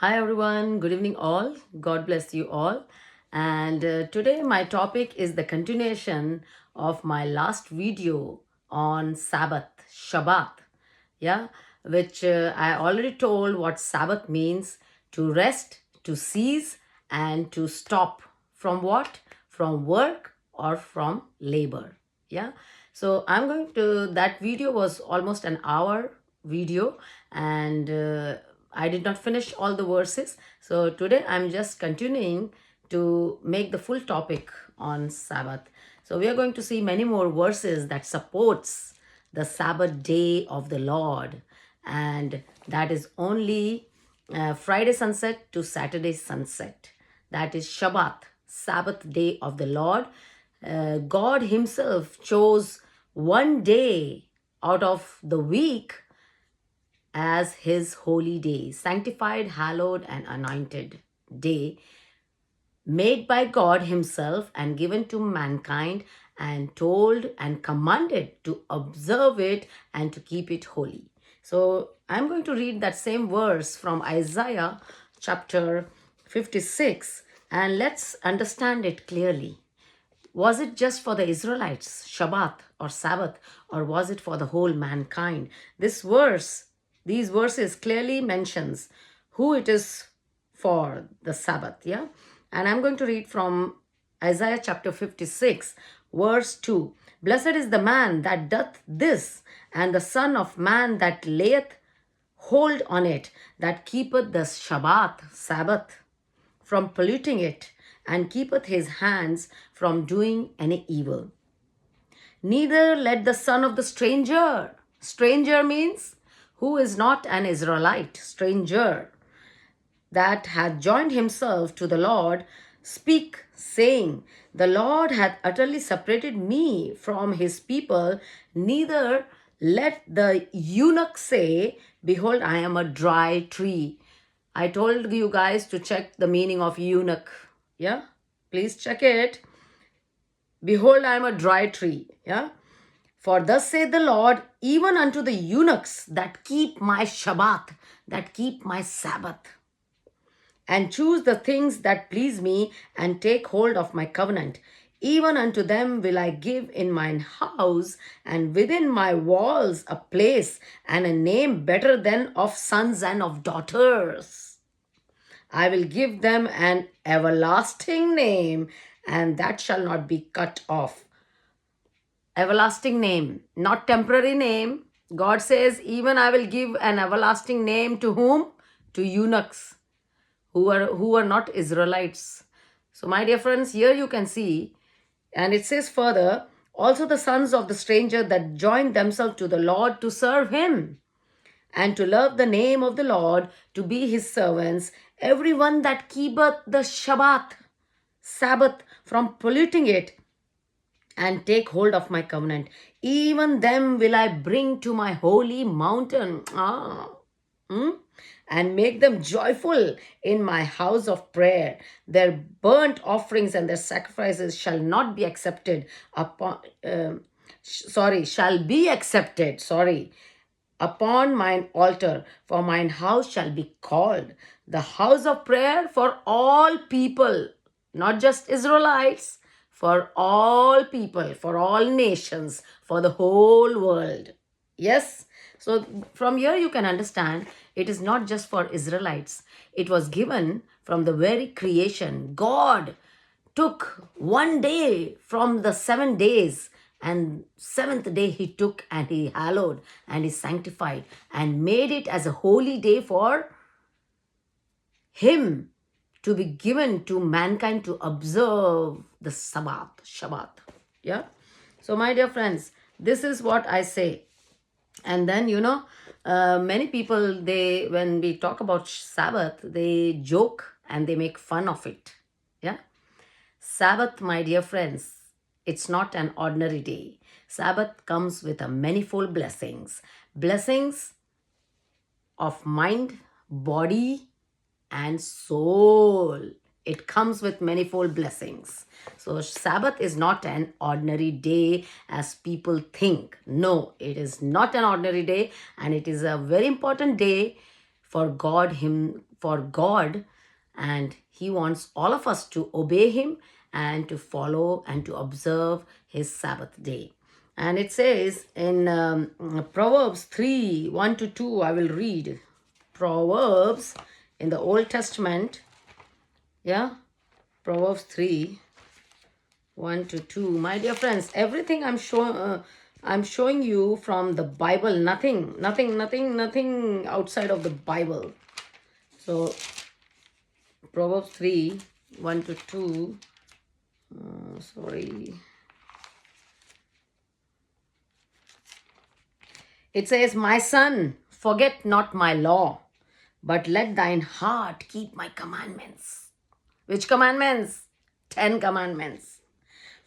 Hi everyone, good evening all. God bless you all. And today my topic is the continuation of my last video on Sabbath, Shabbat. Yeah, which I already told what Sabbath means: to rest, to cease, and to stop from what? From work or from labor. Yeah, so I'm going to, that video was almost an hour video, and I did not finish all the verses. So today I'm just continuing to make the full topic on Sabbath. So we are going to see many more verses that supports the Sabbath day of the Lord, and that is only Friday sunset to Saturday sunset. That is Shabbat, Sabbath day of the Lord. God Himself chose one day out of the week as His holy day, sanctified, hallowed, and anointed day, made by God Himself and given to mankind, and told and commanded to observe it and to keep it holy. So I'm going to read that same verse from Isaiah chapter 56, and let's understand it clearly. Was it just for the Israelites, Shabbat or Sabbath, or was it for the whole mankind? These verses clearly mentions who it is for the Sabbath, yeah? And I'm going to read from Isaiah chapter 56, verse 2. Blessed is the man that doth this, and the son of man that layeth hold on it, that keepeth the Shabbat, Sabbath, from polluting it, and keepeth his hands from doing any evil. Neither let the son of the stranger means who is not an Israelite, stranger, that hath joined himself to the Lord, speak, saying, the Lord hath utterly separated me from his people. Neither let the eunuch say, behold, I am a dry tree. I told you guys to check the meaning of eunuch. Yeah, please check it. Behold, I am a dry tree. Yeah. For thus saith the Lord, even unto the eunuchs that keep my Shabbat, that keep my Sabbath, and choose the things that please me, and take hold of my covenant. Even unto them will I give in mine house and within my walls a place and a name better than of sons and of daughters. I will give them an everlasting name, and that shall not be cut off. Everlasting name, not temporary name. God says, even I will give an everlasting name to whom? To eunuchs who are not Israelites. So, my dear friends, here you can see, and it says further, also the sons of the stranger that join themselves to the Lord to serve him and to love the name of the Lord, to be his servants, everyone that keepeth the Shabbat, Sabbath, from polluting it, and take hold of my covenant. Even them will I bring to my holy mountain. And make them joyful in my house of prayer. Their burnt offerings and their sacrifices shall not be accepted upon, shall be accepted, upon mine altar, for mine house shall be called the house of prayer for all people, not just Israelites, for all people, for all nations, for the whole world. Yes? So from here you can understand it is not just for Israelites. It was given from the very creation. God took one day from the 7 days, and seventh day he took and he hallowed and he sanctified and made it as a holy day for him to be given to mankind to observe the Shabbat. Yeah. So my dear friends, this is what I say. And then, many people, when we talk about Sabbath, they joke and they make fun of it. Yeah. Sabbath, my dear friends, it's not an ordinary day. Sabbath comes with a manifold blessings. Blessings of mind, body, and soul. It comes with manifold blessings. So Sabbath is not an ordinary day as people think. No, it is not an ordinary day, and it is a very important day for God, and He wants all of us to obey Him and to follow and to observe His Sabbath day. And it says in Proverbs 3 1 to 2, I will read. Proverbs in the Old Testament, yeah, Proverbs 3 1 to 2. My dear friends, everything I'm showing you from the Bible, nothing outside of the Bible. So Proverbs 3 1 to 2. Sorry. It says, "My son, forget not my law, but let thine heart keep my commandments." Which commandments? 10 commandments.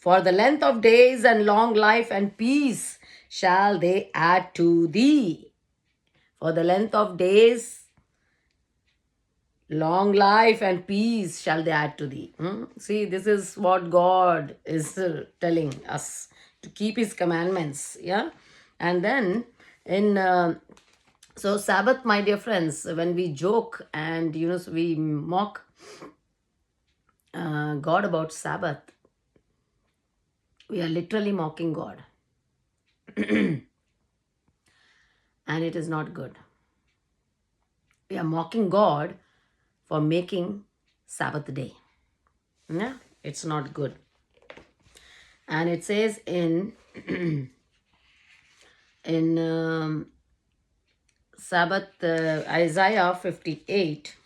"For the length of days and long life and peace shall they add to thee." For the length of days, long life and peace shall they add to thee. See, this is what God is telling us, to keep His commandments. Yeah. And then in so Sabbath, my dear friends, when we joke and we mock God about Sabbath, we are literally mocking God. And it is not good. We are mocking God for making Sabbath day. Yeah, it's not good. And it says in Sabbath, Isaiah 58,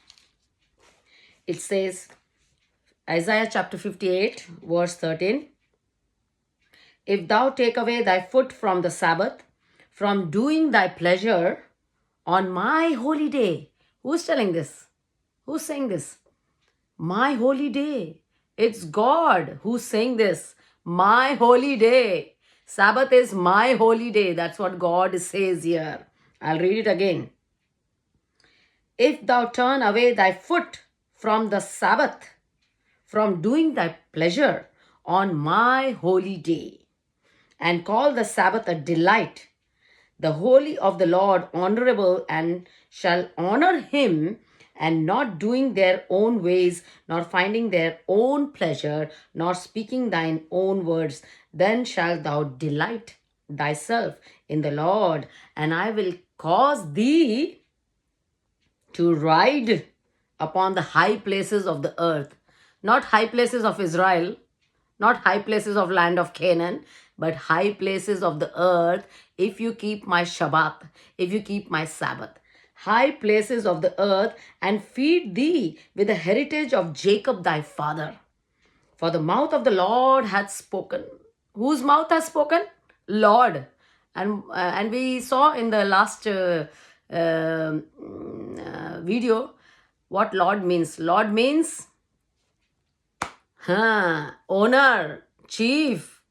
it says, Isaiah chapter 58, verse 13, "If thou take away thy foot from the Sabbath, from doing thy pleasure on my holy day." Who's telling this? Who's saying this? My holy day. It's God who's saying this. My holy day. Sabbath is my holy day. That's what God says here. I'll read it again. "If thou turn away thy foot from the Sabbath, from doing thy pleasure on my holy day, and call the Sabbath a delight, the holy of the Lord honorable, and shall honor him, and not doing their own ways, nor finding their own pleasure, nor speaking thine own words, then shalt thou delight thyself in the Lord, and I will cause thee to ride upon the high places of the earth." Not high places of Israel, not high places of land of Canaan, but high places of the earth, if you keep my Shabbat, if you keep my Sabbath. High places of the earth, and feed thee with the heritage of Jacob thy father. For the mouth of the Lord hath spoken. Whose mouth has spoken? Lord. And we saw in the last video what Lord means. Lord means owner, chief,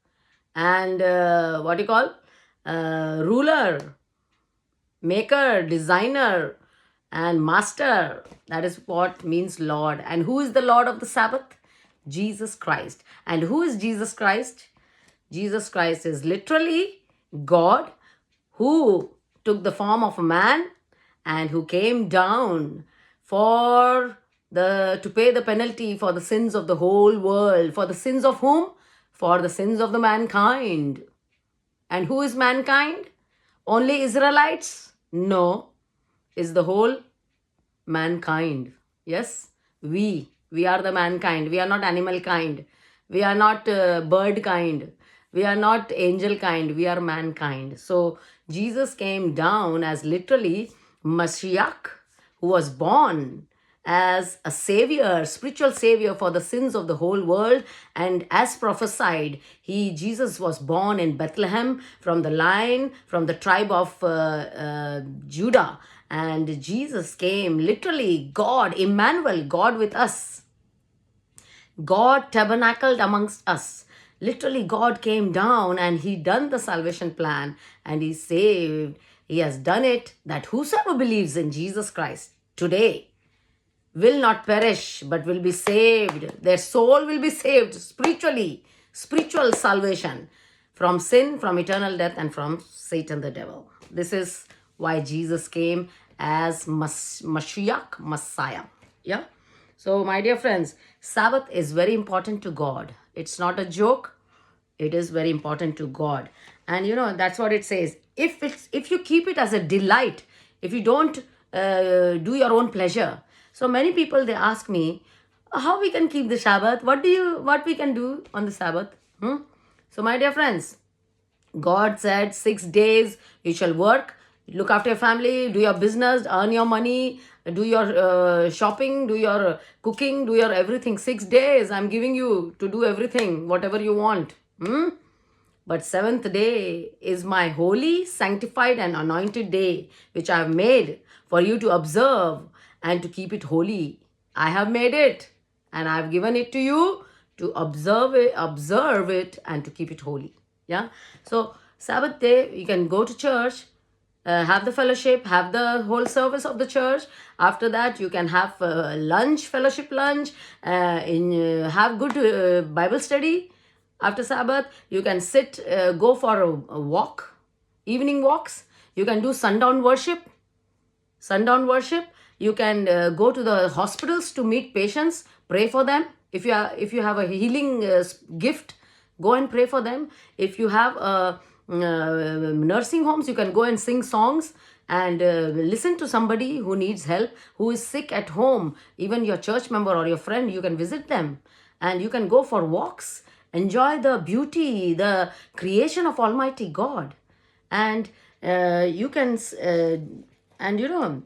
and what you call ruler, maker, designer, and master. That is what means Lord. And who is the Lord of the Sabbath? Jesus Christ. And who is Jesus Christ? Jesus Christ is literally God, who took the form of a man and who came down to pay the penalty for the sins of the whole world. For the sins of whom? For the sins of the mankind. And who is mankind? Only Israelites? No. It's the whole mankind. Yes, we are the mankind. We are not animal kind. We are not bird kind. We are not angel kind. We are mankind. So Jesus came down as literally Mashiach, who was born as a savior, spiritual savior for the sins of the whole world. And as prophesied, Jesus was born in Bethlehem from the tribe of Judah. And Jesus came, literally God, Emmanuel, God with us. God tabernacled amongst us. Literally, God came down and He done the salvation plan, and He saved. He has done it, that whosoever believes in Jesus Christ today will not perish but will be saved. Their soul will be saved spiritually, spiritual salvation from sin, from eternal death, and from Satan the devil. This is why Jesus came as Mashiach, Messiah. Yeah. So, my dear friends, Sabbath is very important to God. It's not a joke. It is very important to God. And that's what it says. If you keep it as a delight, if you don't do your own pleasure. So many people, they ask me, how we can keep the Sabbath? What we can do on the Sabbath? So my dear friends, God said 6 days you shall work, look after your family, do your business, earn your money, do your shopping, do your cooking, do your everything. 6 days I'm giving you to do everything, whatever you want. But seventh day is my holy, sanctified, and anointed day, which I have made for you to observe and to keep it holy. I have made it, and I have given it to you to observe it, and to keep it holy. Yeah. So Sabbath day, you can go to church, have the fellowship, have the whole service of the church. After that, you can have lunch, fellowship lunch, have good Bible study. After Sabbath, you can sit, go for a walk, evening walks. You can do sundown worship. You can go to the hospitals to meet patients, pray for them. If you have a healing gift, go and pray for them. If you have nursing homes, you can go and sing songs and listen to somebody who needs help, who is sick at home. Even your church member or your friend, you can visit them, and you can go for walks, enjoy the beauty, the creation of Almighty God. And you can and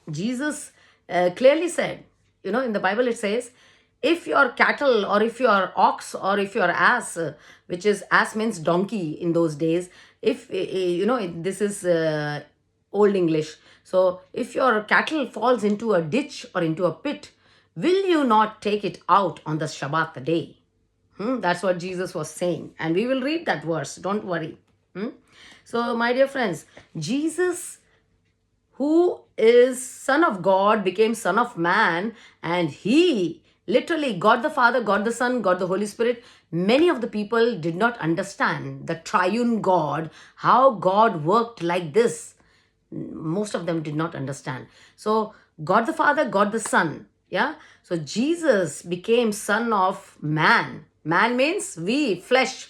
Jesus clearly said, in the Bible it says, if your cattle or if your ox or if your ass, which is ass means donkey in those days, if this is old English. So if your cattle falls into a ditch or into a pit, will you not take it out on the Shabbat day? That's what Jesus was saying. And we will read that verse. Don't worry. So, my dear friends, Jesus, who is Son of God, became Son of Man, and he literally, God the Father, God the Son, God the Holy Spirit. Many of the people did not understand the triune God, how God worked like this. Most of them did not understand. So, God the Father, God the Son. Yeah. So, Jesus became Son of Man. Man means we, flesh.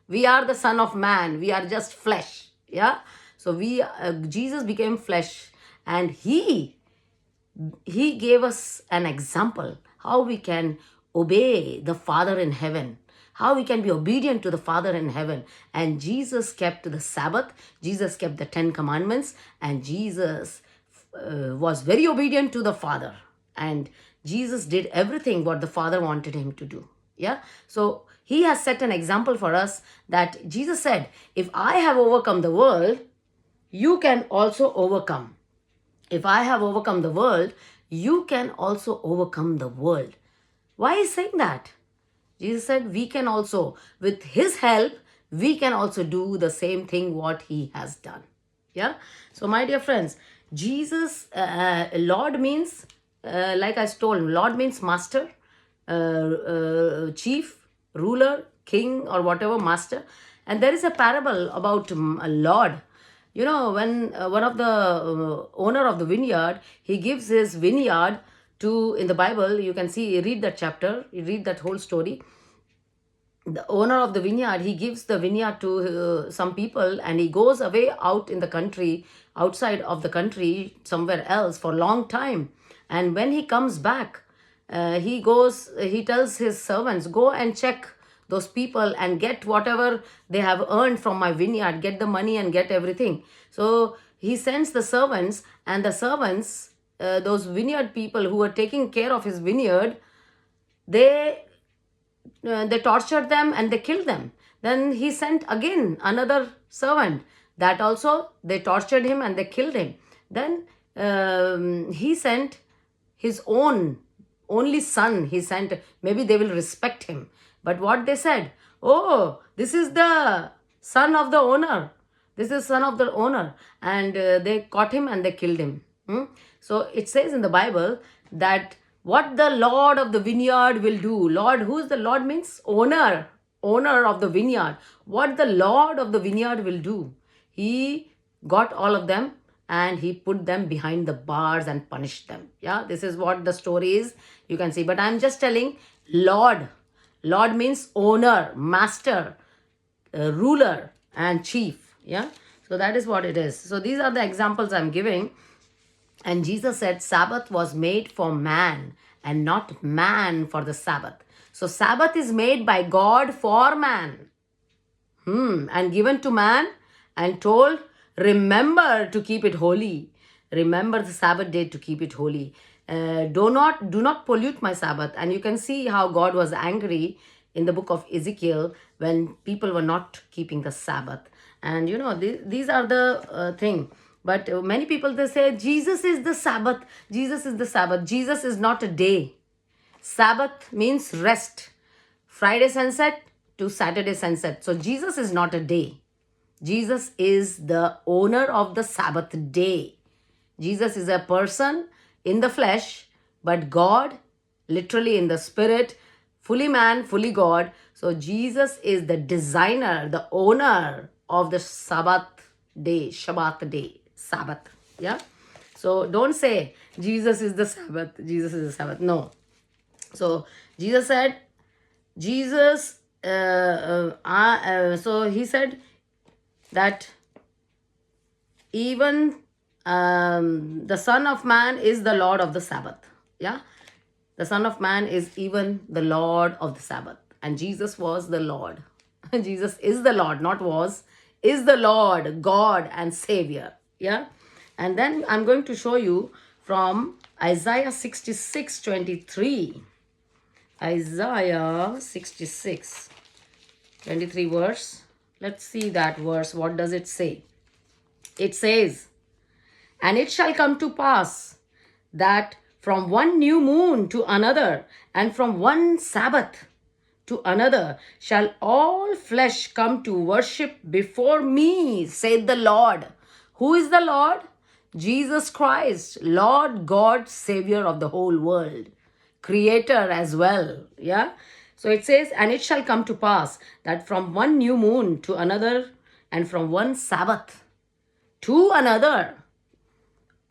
We are the Son of Man. We are just flesh. Yeah. So Jesus became flesh, and he gave us an example how we can obey the Father in heaven, how we can be obedient to the Father in heaven. And Jesus kept the Sabbath, Jesus kept the 10 commandments, and Jesus was very obedient to the Father. And Jesus did everything what the Father wanted him to do. Yeah. So he has set an example for us, that Jesus said, if I have overcome the world, you can also overcome. If I have overcome the world, you can also overcome the world. Why is saying that? Jesus said we can also, with his help, we can also do the same thing what he has done. Yeah. So my dear friends, Jesus, Lord means, like I told, Lord means master, chief, ruler, king, or whatever, master. And there is a parable about a Lord. When one of the owner of the vineyard, he gives his vineyard to, in the Bible, you can see, read that chapter, you read that whole story. The owner of the vineyard, he gives the vineyard to some people, and he goes away out in the country, outside of the country, somewhere else for a long time. And when he comes back, he tells his servants, go and check those people and get whatever they have earned from my vineyard, get the money and get everything. So he sends the servants, and the servants, those vineyard people who were taking care of his vineyard, they tortured them and they killed them. Then he sent again another servant, that also they tortured him and they killed him. Then he sent his only son. He sent, maybe they will respect him. But what they said, oh, this is the son of the owner. This is son of the owner. And they caught him and they killed him. So it says in the Bible that what the Lord of the vineyard will do. Lord, who is the Lord means? Owner of the vineyard. What the Lord of the vineyard will do. He got all of them and he put them behind the bars and punished them. Yeah, this is what the story is. You can see. But I'm just telling Lord. Lord means owner, master, ruler, and chief. Yeah. So that is what it is. So these are the examples I'm giving. And Jesus said Sabbath was made for man and not man for the Sabbath. So Sabbath is made by God for man. And given to man and told, remember to keep it holy. Remember the Sabbath day to keep it holy. Do not pollute my Sabbath. And you can see how God was angry in the book of Ezekiel when people were not keeping the Sabbath. And these are the thing. But many people, they say Jesus is the Sabbath. Jesus is the Sabbath. Jesus is not a day. Sabbath means rest. Friday sunset to Saturday sunset. So Jesus is not a day. Jesus is the owner of the Sabbath day. Jesus is a person in the flesh, but God, literally in the spirit, fully man, fully God. So Jesus is the designer, the owner of the Sabbath day, Shabbat day, Sabbath. Yeah. So don't say Jesus is the Sabbath, Jesus is the Sabbath. No. So Jesus said, so he said that even the Son of Man is the Lord of the Sabbath. Yeah. The Son of Man is even the Lord of the Sabbath. And Jesus was the Lord. Jesus is the Lord, not was, is the Lord, God and Savior. Yeah. And then I'm going to show you from Isaiah 66:23. Isaiah 66:23 verse. Let's see that verse. What does it say? It says, and it shall come to pass that from one new moon to another, and from one Sabbath to another, shall all flesh come to worship before me, saith the Lord. Who is the Lord? Jesus Christ, Lord God, Savior of the whole world, Creator as well. Yeah. So it says, and it shall come to pass that from one new moon to another, and from one Sabbath to another,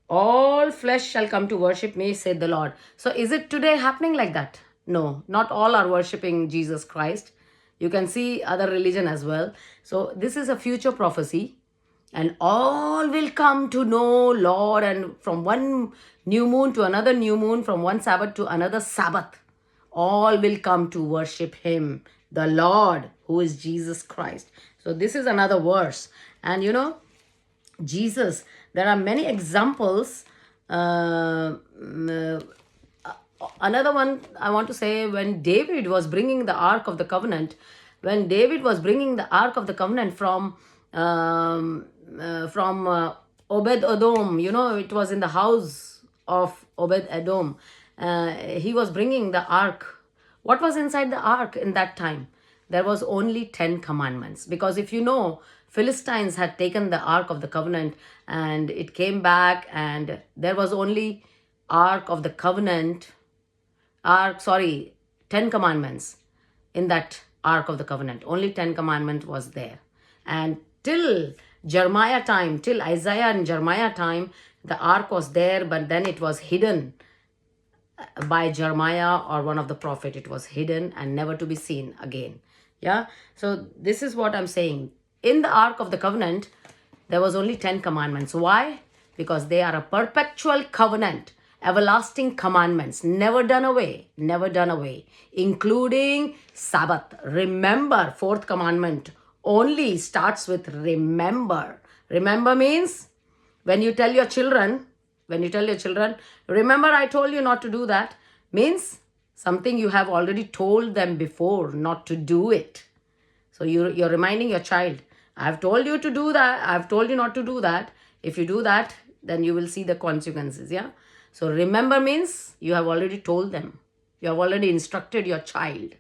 all flesh shall come to worship me, said the Lord. So is it today happening like that? No, not all are worshiping Jesus Christ. You can see other religion as well. So this is a future prophecy. And all will come to know Lord, and from one new moon to another new moon, from one Sabbath to another Sabbath, all will come to worship him, the Lord, who is Jesus Christ. So this is another verse. And Jesus, there are many examples. Another one I want to say, when David was bringing the Ark of the Covenant, from Obed Edom, it was in the house of Obed Edom. He was bringing the ark. What was inside the ark in that time? There was only 10 commandments. Because if you know, Philistines had taken the Ark of the Covenant and it came back, and there was only Ark of the Covenant, 10 commandments in that Ark of the Covenant. Only 10 commandments was there. And till Jeremiah time, till Isaiah and Jeremiah time, the Ark was there, but then it was hidden by Jeremiah or one of the prophet. It was hidden and never to be seen again. Yeah. So this is what I'm saying. In the Ark of the Covenant, there was only 10 commandments. Why? Because they are a perpetual covenant, everlasting commandments, never done away, including Sabbath. Remember, fourth commandment only starts with remember. Remember means when you tell your children, remember I told you not to do that, means something you have already told them before not to do it. So you're reminding your child, I've told you to do that. I've told you not to do that. If you do that, then you will see the consequences. Yeah. So remember means you have already told them. You have already instructed your child.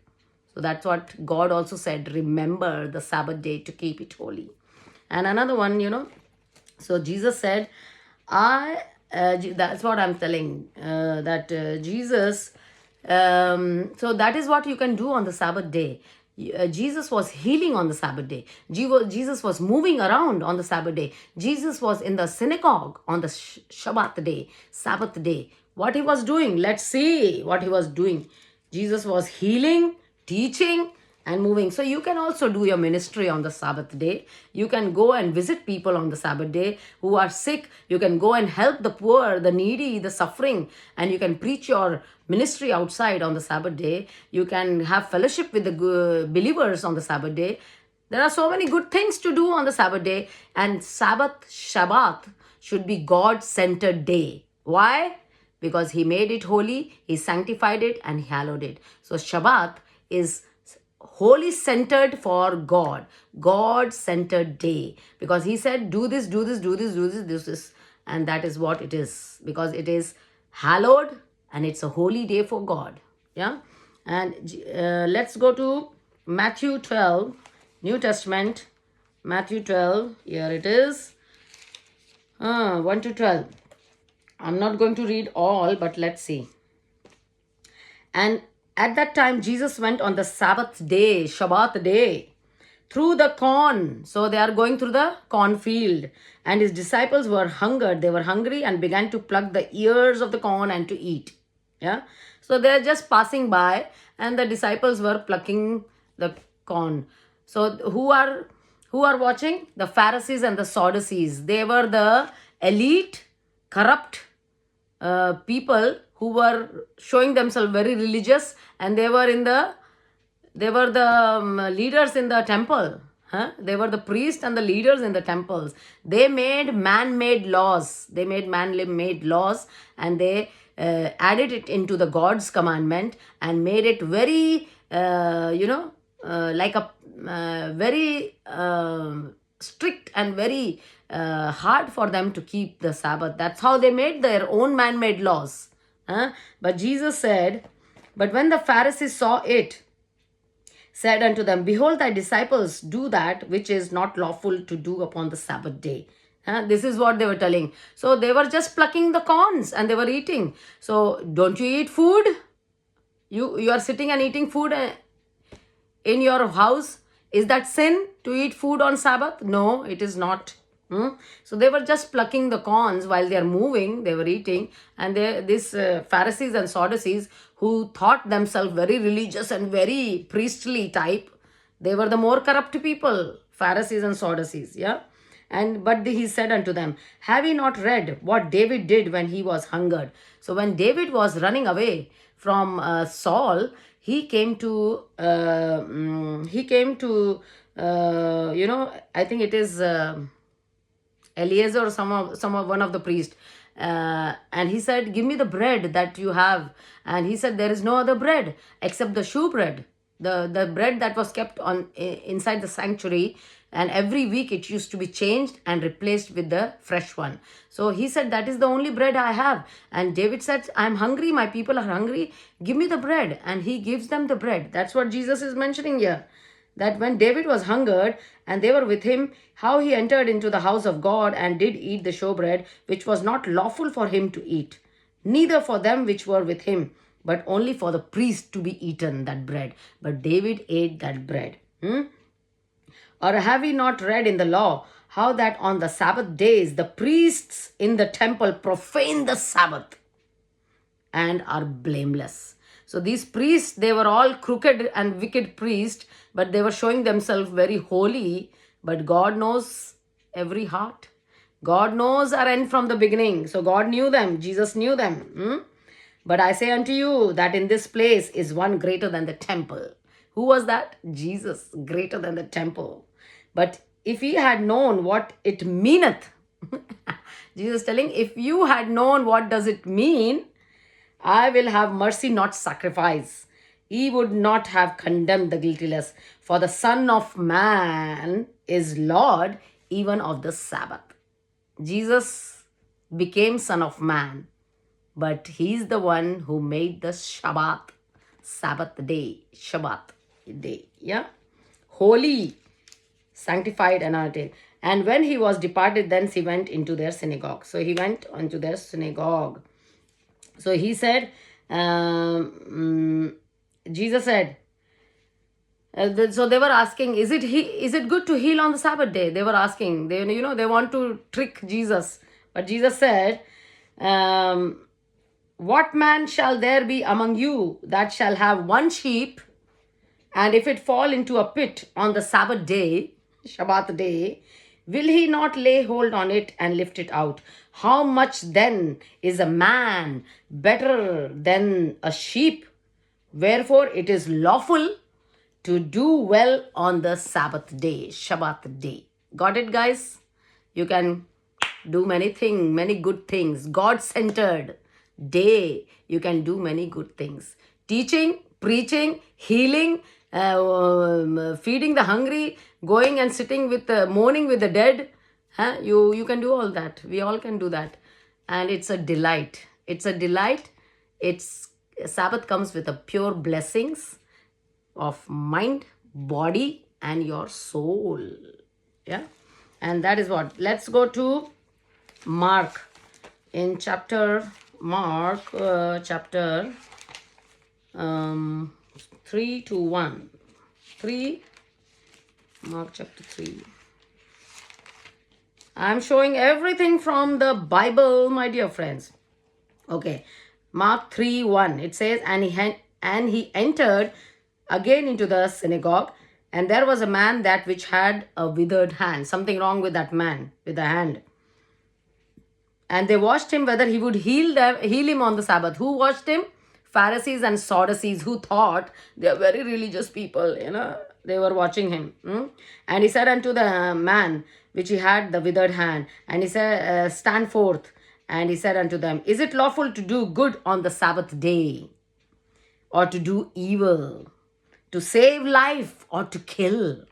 So that's what God also said. Remember the Sabbath day to keep it holy. And another one, so Jesus said, that's what I'm telling, Jesus, so that is what you can do on the Sabbath day. Jesus was healing on the Sabbath day. Jesus was moving around on the Sabbath day. Jesus was in the synagogue on the Shabbat day, Sabbath day. What he was doing? Let's see what he was doing. Jesus was healing, teaching, and moving. So you can also do your ministry on the Sabbath day. You can go and visit people on the Sabbath day who are sick. You can go and help the poor, the needy, the suffering, and you can preach your ministry outside on the Sabbath day. You can have fellowship with the believers on the Sabbath day. There are so many good things to do on the Sabbath day, and Shabbat should be God-centered day. Why? Because he made it holy, he sanctified it, and he hallowed it. So Shabbat is wholly centered for God, God-centered day. Because he said, do this, do this, do this, do this, do this. And that is what it is. Because it is hallowed and it's a holy day for God. Yeah. And let's go to Matthew 12, New Testament, Matthew 12. Here it is. 1 to 12. I'm not going to read all, but let's see. And at that time, Jesus went on the Sabbath day, Shabbat day, through the corn. So they are going through the cornfield. And his disciples were hungered. They were hungry and began to pluck the ears of the corn and to eat. Yeah. So they are just passing by and the disciples were plucking the corn. So who are watching? The Pharisees and the Sadducees. They were the elite, corrupt people who were showing themselves very religious, and they were the leaders in the temple. They were the priests and the leaders in the temples. They made man-made laws. And they added it into the God's commandment and made it very, like a very strict and very hard for them to keep the Sabbath. That's how they made their own man-made laws. But Jesus said, but when the Pharisees saw it, said unto them, behold, thy disciples do that which is not lawful to do upon the Sabbath day. This is what they were telling. So they were just plucking the corns and they were eating. So don't you eat food? You are sitting and eating food in your house. Is that sin to eat food on Sabbath? No, it is not. So they were just plucking the corns while they are moving, they were eating. And these Pharisees and Sadducees, who thought themselves very religious and very priestly type, they were the more corrupt people, Pharisees and Sadducees. Yeah. But he said unto them, have ye not read what David did when he was hungered? So when David was running away from Saul, he came to I think it is Eliezer or one of the priests. And he said, give me the bread that you have. And he said, there is no other bread except the shewbread, the bread that was kept on inside the sanctuary. And every week it used to be changed and replaced with the fresh one. So he said, that is the only bread I have. And David said, I'm hungry. My people are hungry. Give me the bread. And he gives them the bread. That's what Jesus is mentioning here. That when David was hungered and they were with him, how he entered into the house of God and did eat the showbread, which was not lawful for him to eat, neither for them which were with him, but only for the priest to be eaten, that bread. But David ate that bread. Or have we not read in the law how that on the Sabbath days the priests in the temple profane the Sabbath and are blameless? So these priests, they were all crooked and wicked priests, but they were showing themselves very holy. But God knows every heart. God knows our end from the beginning. So God knew them. Jesus knew them. But I say unto you that in this place is one greater than the temple. Who was that? Jesus, greater than the temple. But if ye had known what it meaneth, Jesus telling, if you had known what does it mean, I will have mercy, not sacrifice. Ye would not have condemned the guiltless. For the Son of Man is Lord even of the Sabbath. Jesus became Son of Man, but he's the one who made the Shabbat, Sabbath day, Shabbat day. Yeah. Holy, sanctified, and anointed. And when he was departed, thence he went into their synagogue. So he went unto their synagogue. So he said, Jesus said, So they were asking, is it good to heal on the Sabbath day? They were asking. They want to trick Jesus. But Jesus said, what man shall there be among you that shall have one sheep, and if it fall into a pit on the Sabbath day, Shabbat day, will he not lay hold on it and lift it out? How much then is a man better than a sheep? Wherefore it is lawful to do well on the Sabbath day, Shabbat day. Got it, guys? You can do many things, many good things. God-centered day, you can do many good things. Teaching, preaching, healing, feeding the hungry, going and sitting with mourning with the dead. Huh? You can do all that. We all can do that. And it's a delight. It's a delight. It's Sabbath comes with a pure blessings of mind, body, and your soul. Yeah. And that is what. Let's go to Mark. In Mark chapter 3 to 1. 3, Mark chapter 3. I'm showing everything from the Bible, my dear friends. Okay. Mark 3:1. It says, and he entered again into the synagogue, and there was a man that which had a withered hand. Something wrong with that man, with the hand. And they watched him whether he would heal him on the Sabbath. Who watched him? Pharisees and Sadducees, who thought they are very religious people, they were watching him. And he said unto the man which he had the withered hand, and he said, stand forth. And he said unto them, is it lawful to do good on the Sabbath day, or to do evil, to save life, or to kill?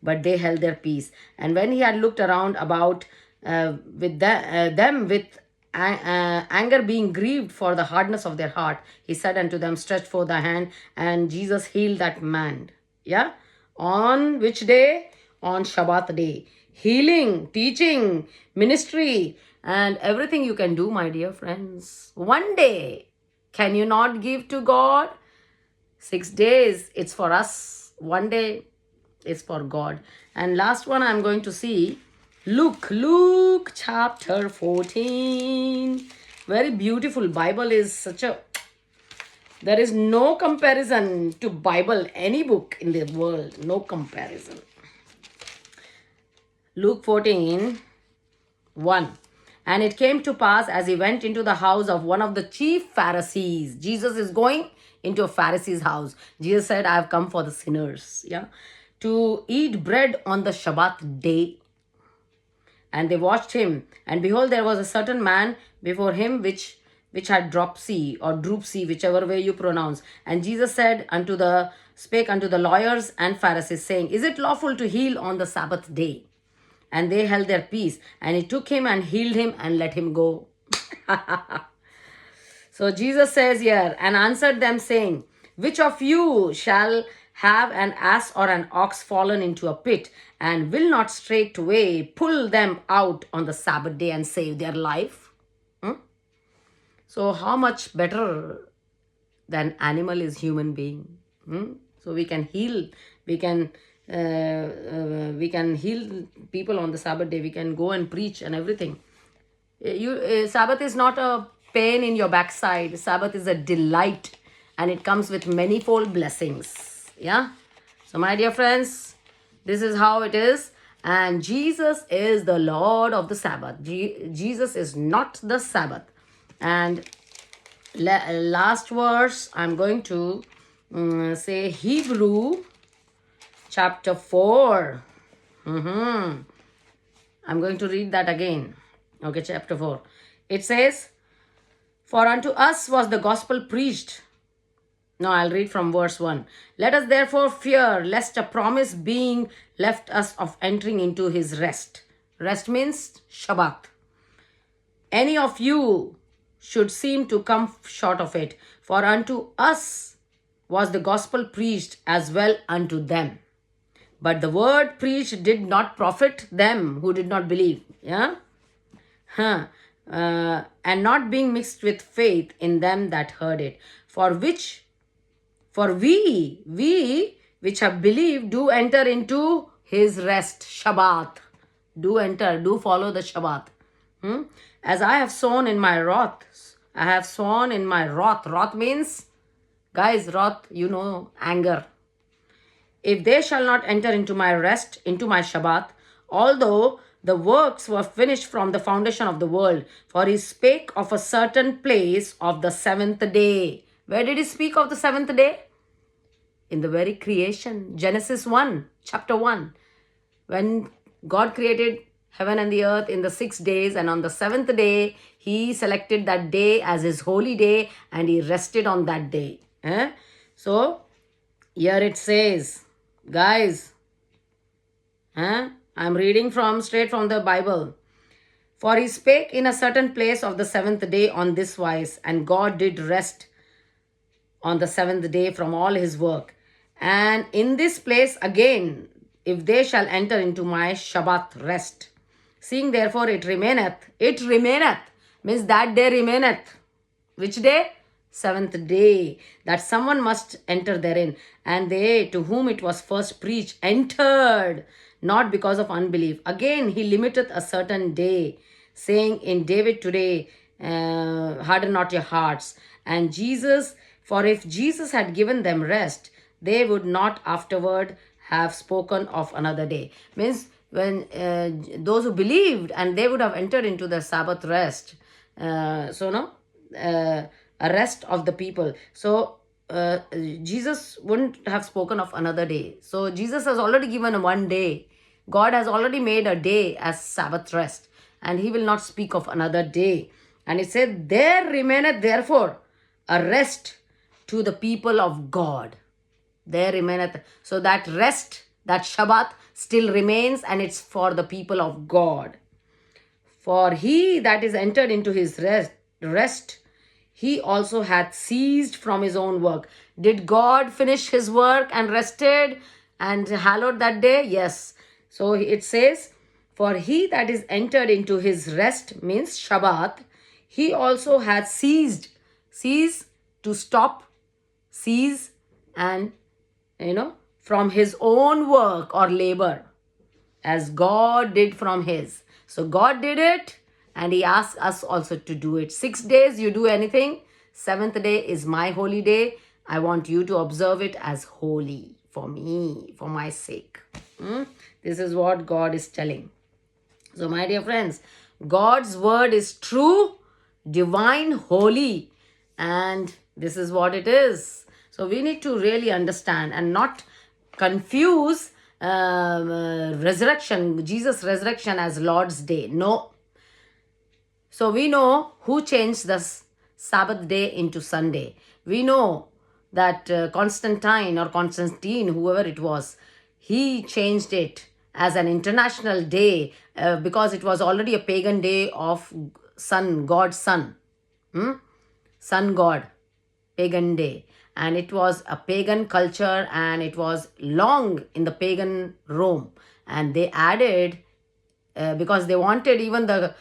But they held their peace. And when he had looked around about with them with anger, being grieved for the hardness of their heart, he said unto them, stretch forth thy hand. And Jesus healed that man. Yeah. On which day? On Shabbat day. Healing, teaching, ministry, and everything you can do, my dear friends. One day, can you not give to God? 6 days, it's for us. One day is for God. And last one I'm going to see, Luke chapter 14. Very beautiful. Bible is there is no comparison to Bible, any book in the world. No comparison. Luke 14:1. And it came to pass as he went into the house of one of the chief Pharisees. Jesus is going into a Pharisee's house. Jesus said, I have come for the sinners. Yeah. To eat bread on the Shabbat day. And they watched him. And behold, there was a certain man before him which had dropsy or droopsy, whichever way you pronounce. And Jesus spake unto the lawyers and Pharisees, saying, is it lawful to heal on the Sabbath day? And they held their peace. And he took him and healed him and let him go. So Jesus says here, and answered them, saying, which of you shall have an ass or an ox fallen into a pit, and will not straightway pull them out on the Sabbath day and save their life? So how much better than animal is human being? So we can heal. We can heal people on the Sabbath day. We can go and preach and everything. Sabbath is not a pain in your backside. Sabbath is a delight, and it comes with manifold blessings. Yeah. So my dear friends, this is how it is. And Jesus is the Lord of the Sabbath. Jesus is not the Sabbath. And last verse, I'm going to say Hebrew chapter 4. I'm going to read that again. Okay, chapter 4. It says, for unto us was the gospel preached. No, I'll read from verse 1. Let us therefore fear, lest a promise being left us of entering into his rest. Rest means Shabbat. Any of you should seem to come short of it. For unto us was the gospel preached as well unto them. But the word preached did not profit them who did not believe. Yeah? And not being mixed with faith in them that heard it. For we which have believed do enter into his rest. Shabbat. Do enter, do follow the Shabbat. As I have sown in my wrath, I have sown in my wrath. Wrath means, guys, wrath, you know, anger. If they shall not enter into my rest, into my Shabbat, although the works were finished from the foundation of the world, for he spake of a certain place of the seventh day. Where did he speak of the seventh day? In the very creation. Genesis 1, chapter 1. When God created heaven and the earth in the 6 days, and on the seventh day, he selected that day as his holy day and he rested on that day. So, here it says, guys, I'm reading straight from the Bible. For he spake in a certain place of the seventh day on this wise, and God did rest on the seventh day from all his work. And in this place again, if they shall enter into my Shabbat rest, seeing therefore it remaineth, means that day remaineth. Which day? Seventh day, that someone must enter therein. And they to whom it was first preached entered, not because of unbelief. Again, he limiteth a certain day, saying in David today, harden not your hearts. And Jesus, for if Jesus had given them rest, they would not afterward have spoken of another day. Means when those who believed, and they would have entered into the Sabbath rest. A rest of the people. So Jesus wouldn't have spoken of another day. So Jesus has already given one day. God has already made a day as Sabbath rest, and he will not speak of another day. And it said, there remaineth therefore a rest to the people of God. There remaineth. So that rest, that Shabbat still remains, and it's for the people of God. For he that is entered into his rest, he also hath ceased from his own work. Did God finish his work and rested and hallowed that day? Yes. So it says, for he that is entered into his rest, means Shabbat, he also hath ceased. Cease, to stop, cease, and from his own work or labor, as God did from his. So God did it, and he asked us also to do it. 6 days you do anything. Seventh day is my holy day. I want you to observe it as holy for me, for my sake. This is what God is telling. So my dear friends, God's word is true, divine, holy, and this is what it is. So we need to really understand and not confuse resurrection, Jesus' resurrection, as Lord's Day. No. So we know who changed the Sabbath day into Sunday. We know that Constantine, whoever it was, he changed it as an international day because it was already a pagan day of God's son. Sun God, pagan day. And it was a pagan culture, and it was long in the pagan Rome. And they added, because they wanted even the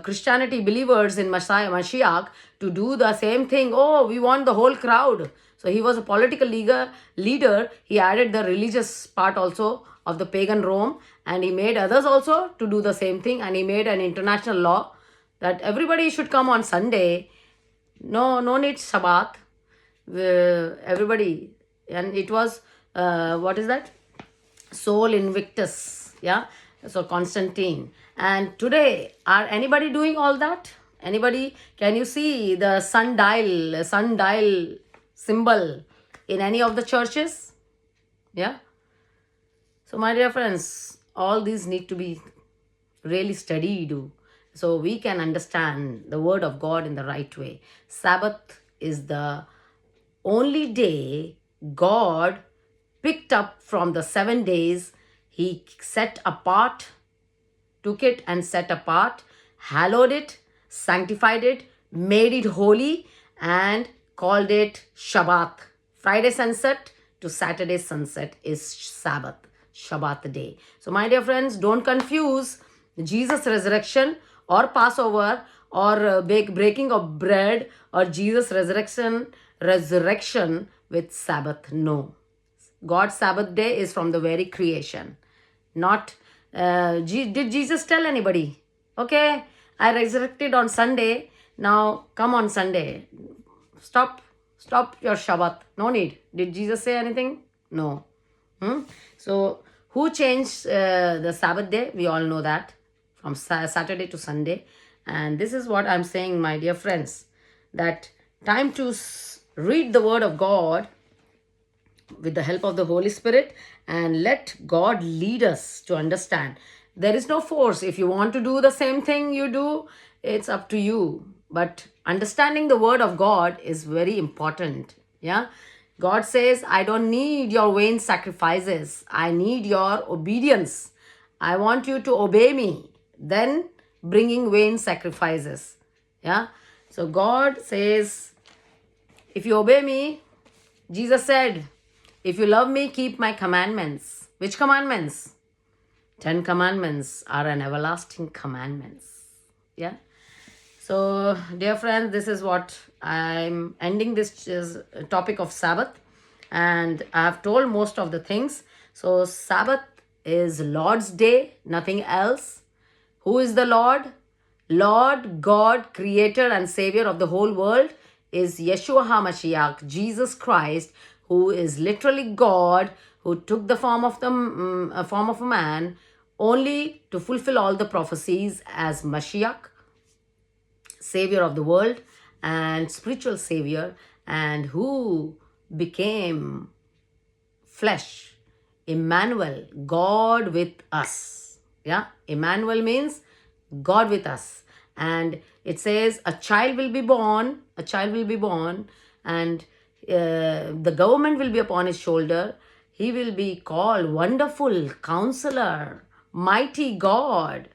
Christianity believers in Mashiach to do the same thing. Oh, we want the whole crowd. So he was a political leader. He added the religious part also of the pagan Rome, and he made others also to do the same thing. And he made an international law that everybody should come on Sunday. No need Shabbat. Everybody. And it was, what is that? Sol Invictus. Yeah. So Constantine. And today, are anybody doing all that? Anybody? Can you see the sundial symbol in any of the churches? Yeah. So my dear friends, all these need to be really studied so we can understand the word of God in the right way. Sabbath is the only day God picked up from the 7 days. He set apart, took it and set apart, hallowed it, sanctified it, made it holy, and called it Shabbat. Friday sunset to Saturday sunset is Sabbath, Shabbat day. So my dear friends, don't confuse Jesus' resurrection or Passover or breaking of bread or Jesus' resurrection with Sabbath. No. God's Sabbath day is from the very creation. Not, did Jesus tell anybody, okay, I resurrected on Sunday, now come on Sunday. Stop your Shabbat. No need. Did Jesus say anything? No. So, who changed the Sabbath day? We all know that from Saturday to Sunday. And this is what I'm saying, my dear friends, that time to read the Word of God with the help of the Holy Spirit and let God lead us to understand. There is no force. If you want to do the same thing you do, it's up to you. But understanding the Word of God is very important. Yeah. God says, I don't need your vain sacrifices. I need your obedience. I want you to obey me. Then bringing vain sacrifices. Yeah. So God says, if you obey me, Jesus said, if you love me, keep my commandments. Which commandments? 10 commandments are an everlasting commandments. Yeah. So, dear friends, this is what I'm ending this topic of Sabbath. And I have told most of the things. So, Sabbath is Lord's day, nothing else. Who is the Lord? Lord God, creator and savior of the whole world, is Yeshua HaMashiach, Jesus Christ, who is literally God, who took the form of a man only to fulfill all the prophecies as Mashiach, savior of the world and spiritual savior, and who became flesh, Emmanuel, God with us. Yeah, Emmanuel means God with us. And it says a child will be born, and the government will be upon his shoulder. He will be called Wonderful Counselor, Mighty God,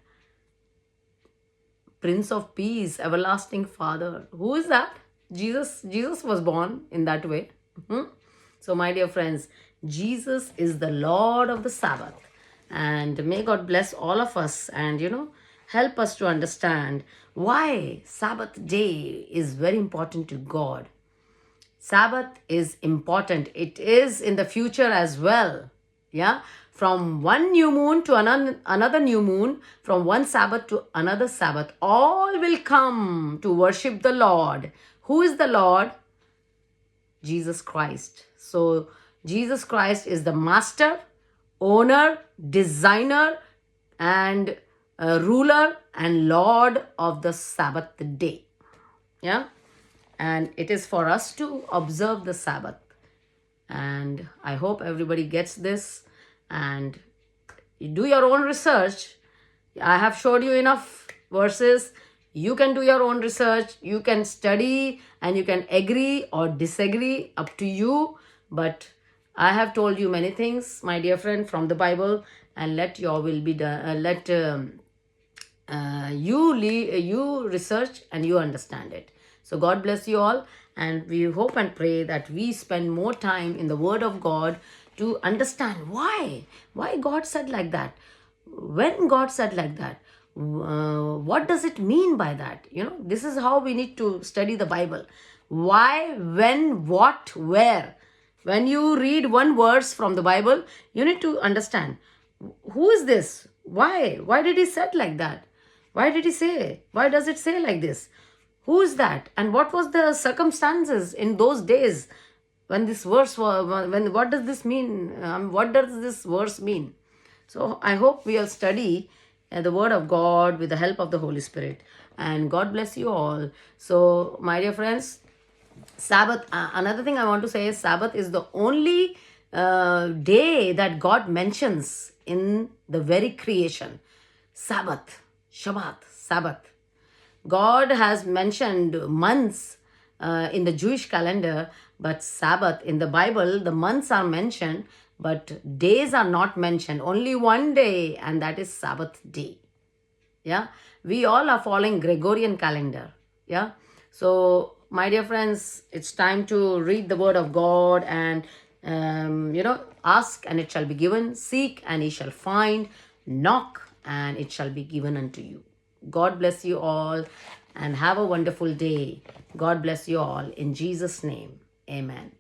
Prince of Peace, Everlasting Father. Who is that? Jesus was born in that way. So, my dear friends, Jesus is the Lord of the Sabbath. And may God bless all of us and, help us to understand why Sabbath day is very important to God. Sabbath is important. It is in the future as well. Yeah. From one new moon to another new moon, from one Sabbath to another Sabbath, all will come to worship the Lord. Who is the Lord? Jesus Christ. So, Jesus Christ is the master, owner, designer, and ruler and Lord of the Sabbath day. Yeah. And it is for us to observe the Sabbath. And I hope everybody gets this and you do your own research. I have showed you enough verses. You can do your own research. You can study and you can agree or disagree, up to you. But I have told you many things, my dear friend, from the Bible, and let your will be done. You research and you understand it. So God bless you all, and we hope and pray that we spend more time in the Word of God to understand why God said like that, when God said like that, what does it mean by that? This is how we need to study the Bible. Why, when, what, where. When you read one verse from the Bible, you need to understand, who is this? Why did he say like that? Why did he say? Why does it say like this? Who is that? And what was the circumstances in those days when this verse was, what does this mean? What does this verse mean? So I hope we'll study the Word of God with the help of the Holy Spirit. And God bless you all. So, my dear friends, Sabbath, another thing I want to say is Sabbath is the only day that God mentions in the very creation. Sabbath, Shabbat, Sabbath. God has mentioned months in the Jewish calendar, but Sabbath in the Bible, the months are mentioned, but days are not mentioned. Only one day, and that is Sabbath day. Yeah, we all are following Gregorian calendar. Yeah, so my dear friends, it's time to read the Word of God and ask and it shall be given, seek and ye shall find, knock and it shall be given unto you. God bless you all and have a wonderful day. God bless you all in Jesus' name. Amen.